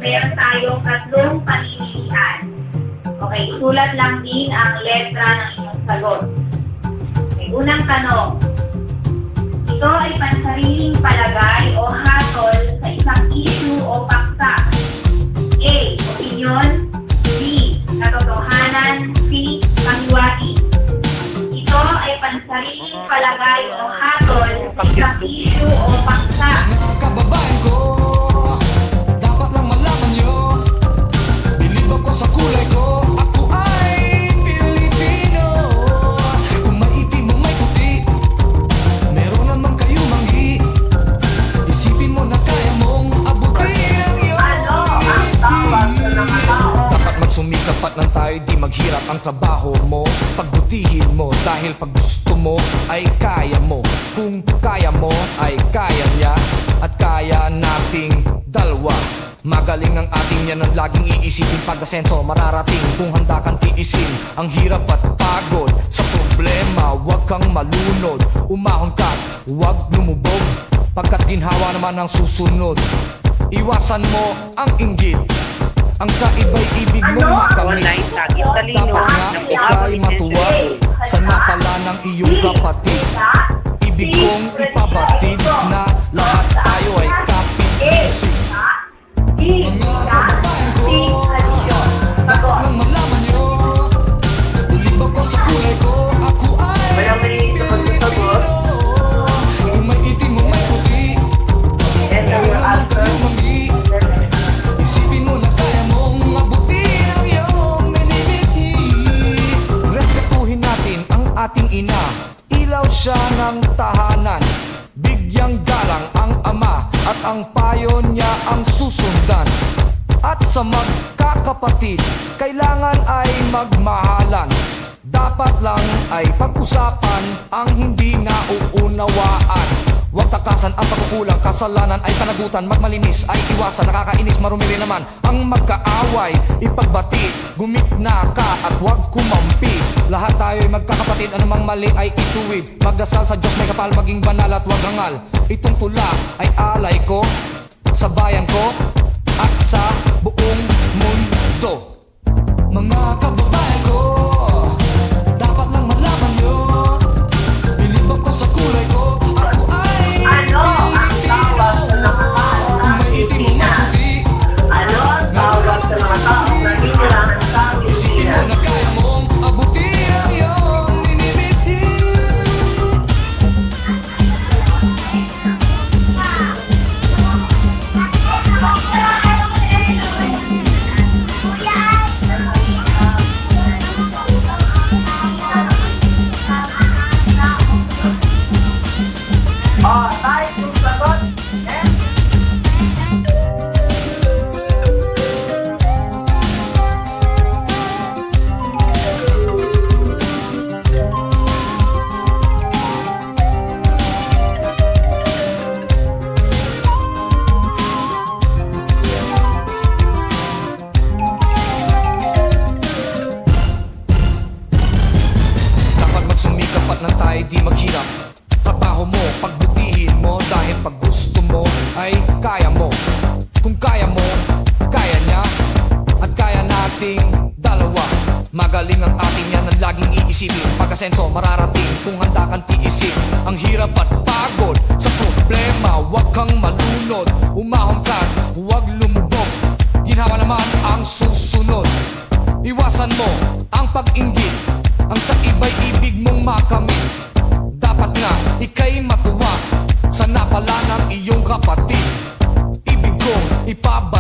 meron tayong tatlong pamimilian. Okay, isulat lang din ang letra ng inyong sagot. Okay, unang tanong. Ito ay pansariling palagay o hatol sa isang issue o paksa. A. Opinion. B. Katotohanan. C. Panghiwati. Ito ay pansariling palagay o hatol sa isang issue o paksa. Mga kababayan ko, dapat lang malaman nyo, bilib ako sa kulay ko, ako ay Pilipino. Kung maitim o may puti, meron naman kayo manggi. Isipin mo na kaya mong abutin ang iyong Ano ang tawag sa mga tao? dapat magsumikap at nang tayo di maghirap ang trabaho mo. Pagbutihin mo dahil pag gusto mo ay kaya mo. Kung kaya mo ay kaya niya at kaya nating dalawa. Magaling ang ating yan ang laging iisipin. Pag-asenso mararating kung handa kang tiisin ang hirap at pagod sa problema. Huwag kang malunod, umahon ka, huwag lumubog, pagkat ginhawa naman ang susunod. Iwasan mo ang inggit, ang sa iba'y ibig mong makamit. Online tagit talino Dapat nga ng ika'y matuwa sa napala ng iyong kapatid. Ibig kong ipabatid na lahat tayo ay kapit-isip. Mga kababayan ko, dapat lang malaman nyo, bilib ako sa kulay ko, ako ay Pilipino. Kung may itim o may puti, meron naman kayo manggi. Isipin mo na kaya mong mabutin ang iyong minilihi. Respetuhin natin ang ating ina, ilaw siya ng tahanan. Bigyang galang ang ama at ang payo niya ang susundan. At sa magkakapatid, kailangan ay magmahalan. Dapat lang ay pag-usapan ang hindi nauunawaan. Huwag takasan ang pagkukulang, kasalanan ay panagutan. Magmalinis ay iwasan, nakakainis, marumi rin naman ang magkaaway. Ipagbati, gumitna ka at huwag kumampi. Lahat tayo ay magkakapatid, anumang mali ay ituwid. Magdasal sa Diyos may kapal, maging banal at huwag hangal. Itong tula ay alay ko sa bayan ko at sa buong mundo. Mga kababayan ko, dapat lang malaman nyo, bilib ako sa kulay ko, ako ay Ano ang tawag sa mga tao kung ng may itim o Pilipinas? maputi, Ano ang tawag sa mga tao na tinilangan sa isipin mo Pilipinas? na kaya mong abutin ang iyong minibiti. Oh, tayo kung sagot. Eh? Dapat magsumikap at nang tayo di maghirap. Trabaho mo, pagbutihin mo dahil pag gusto mo ay kaya mo. Kung kaya mo, kaya niya at kaya nating dalawa. Magaling ang ating yan ang laging iisipin. Pag-asenso mararating kung handa kang tiisin ang hirap at pagod sa problema. Huwag kang malunod, umahon ka, huwag lumubog, ginhawa naman ang susunod. Iwasan mo ang pag-inggit, ang sa iba'y ibig mong makamit. Dapat nga ika'y matuwa sa napala ng iyong kapatid. Ibig kong ipabalik